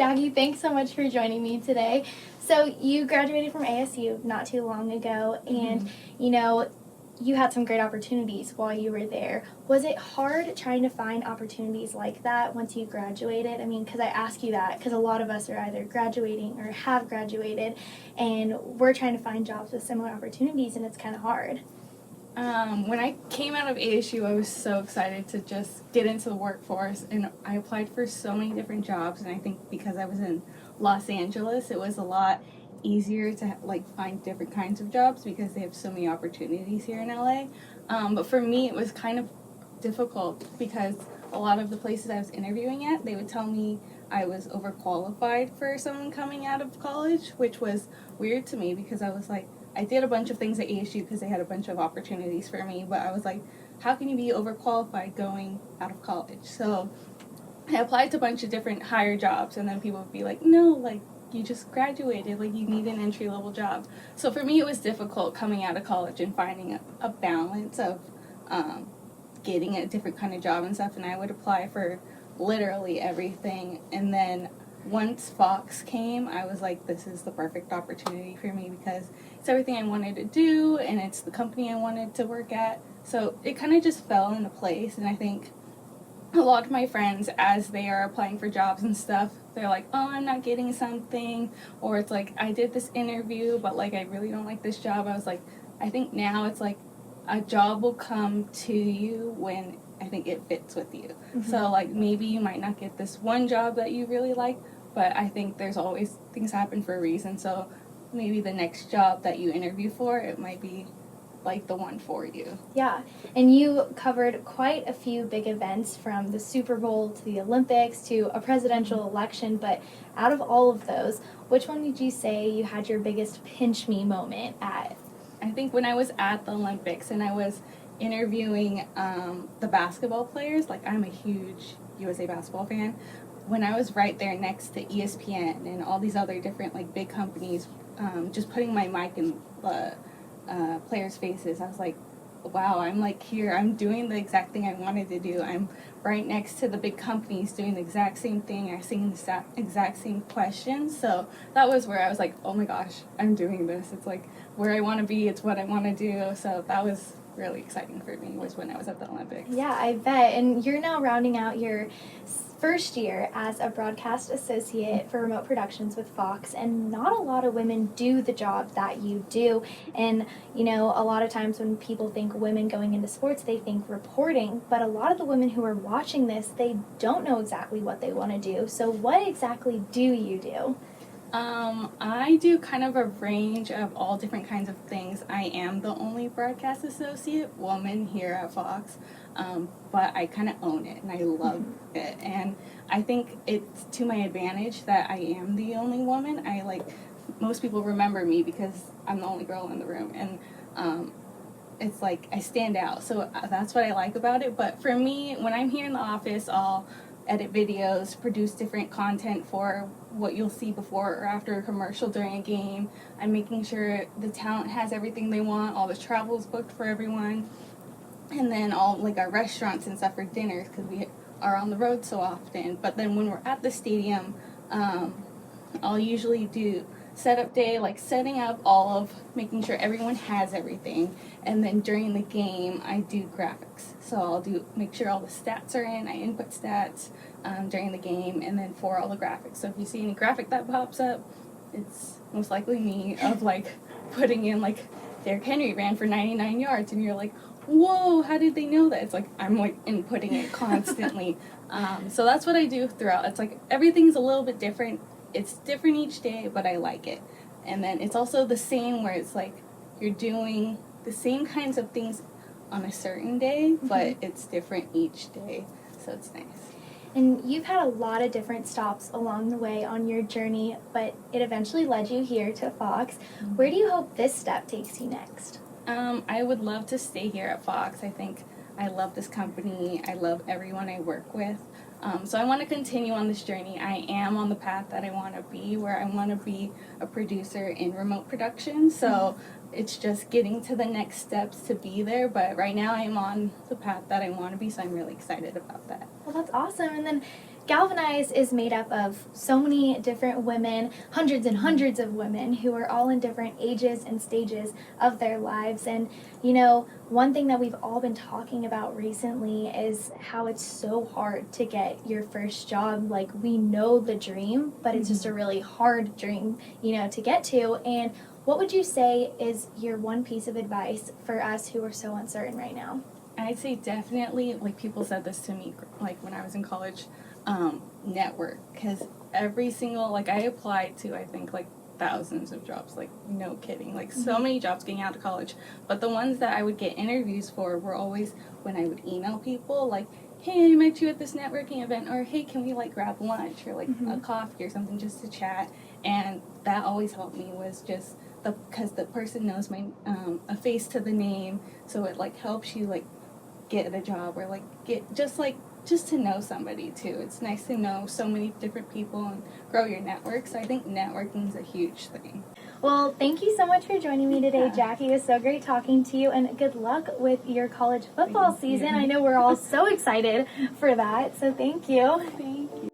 Jackie, thanks so much for joining me today. So you graduated from ASU not too long ago, and you had some great opportunities while you were there. Was it hard trying to find opportunities like that once you graduated? I mean, because I ask you that because a lot of us are either graduating or have graduated, and we're trying to find jobs with similar opportunities, and it's kind of hard. When I came out of ASU, I was so excited to just get into the workforce, and I applied for so many different jobs, and I think because I was in Los Angeles, it was a lot easier to find different kinds of jobs because they have so many opportunities here in LA. But for me, it was kind of difficult because a lot of the places I was interviewing at, they would tell me I was overqualified for someone coming out of college, which was weird to me because I was like, I did a bunch of things at ASU because they had a bunch of opportunities for me, but I was like, how can you be overqualified going out of college? So I applied to a bunch of different higher jobs, and then people would be like, no, you just graduated, you need an entry-level job. So for me, it was difficult coming out of college and finding a balance of getting a different kind of job and stuff, and I would apply for literally everything, and then once Fox came, I was like, this is the perfect opportunity for me because it's everything I wanted to do, and it's the company I wanted to work at. So it kind of just fell into place, and I think a lot of my friends, as they are applying for jobs and stuff, they're like, oh, I'm not getting something, or it's like, I did this interview, but I really don't like this job. I was like, I think now it's like a job will come to you when I think it fits with you. Mm-hmm. So maybe you might not get this one job that you really like, but I think there's always things happen for a reason. So maybe the next job that you interview for, it might be the one for you. Yeah, and you covered quite a few big events, from the Super Bowl to the Olympics to a presidential election, but out of all of those, which one would you say you had your biggest pinch me moment at? I think when I was at the Olympics and I was interviewing the basketball players, I'm a huge USA basketball fan, when I was right there next to ESPN and all these other different big companies, just putting my mic in players' faces, I was like, wow, I'm here, I'm doing the exact thing I wanted to do. I'm right next to the big companies doing the exact same thing, asking the exact same questions. So that was where I was like, oh my gosh, I'm doing this. It's where I want to be, it's what I want to do. So that was really exciting for me, was when I was at the Olympics. Yeah, I bet. And you're now rounding out your first year as a broadcast associate for Remote Productions with Fox, and not a lot of women do the job that you do. And a lot of times when people think women going into sports, they think reporting, but a lot of the women who are watching this, they don't know exactly what they want to do. So what exactly do you do? I do kind of a range of all different kinds of things. I am the only broadcast associate woman here at Fox, but I kind of own it, and I love it. And I think it's to my advantage that I am the only woman. Most people remember me because I'm the only girl in the room, and it's I stand out. So that's what I like about it. But for me, when I'm here in the office, I'll edit videos, produce different content for what you'll see before or after a commercial during a game. I'm making sure the talent has everything they want, all the travel's booked for everyone, and then all our restaurants and stuff for dinners because we are on the road so often. But then when we're at the stadium, I'll usually do setup day, setting up all of, making sure everyone has everything, and then during the game I do graphics. So I'll make sure all the stats are in, I input stats during the game, and then for all the graphics. So if you see any graphic that pops up, it's most likely me of putting in Derrick Henry ran for 99 yards, and you're like, whoa, how did they know that? It's I'm inputting it constantly. So that's what I do throughout. It's everything's a little bit different. It's different each day, but I like it. And then it's also the same where it's you're doing the same kinds of things on a certain day, but it's different each day. So it's nice. And you've had a lot of different stops along the way on your journey, but it eventually led you here to Fox. Mm-hmm. Where do you hope this step takes you next? I would love to stay here at Fox. I think I love this company. I love everyone I work with. So I want to continue on this journey. I am on the path that I want to be, where I want to be a producer in remote production. So it's just getting to the next steps to be there. But right now I'm on the path that I want to be, so I'm really excited about that. Well, that's awesome. And then GALvanize is made up of so many different women, hundreds and hundreds of women who are all in different ages and stages of their lives. And, you know, one thing that we've all been talking about recently is how it's so hard to get your first job. Like, we know the dream, but it's just a really hard dream, you know, to get to. And what would you say is your one piece of advice for us who are so uncertain right now? I'd say definitely, like people said this to me, like when I was in college, network, because every single, like I applied to, I think like thousands of jobs, like no kidding, like so many jobs getting out of college, but the ones that I would get interviews for were always when I would email people like, hey, I met you at this networking event, or hey, can we like grab lunch or like a coffee or something just to chat. And that always helped me, was just because the person knows my a face to the name, so it like helps you like get a job, or like get just to know somebody too. It's nice to know so many different people and grow your network. So I think networking is a huge thing. Well, thank you so much for joining me today, Jackie. It was so great talking to you, and good luck with your college football season. I know we're all so excited for that, so thank you. Thank you.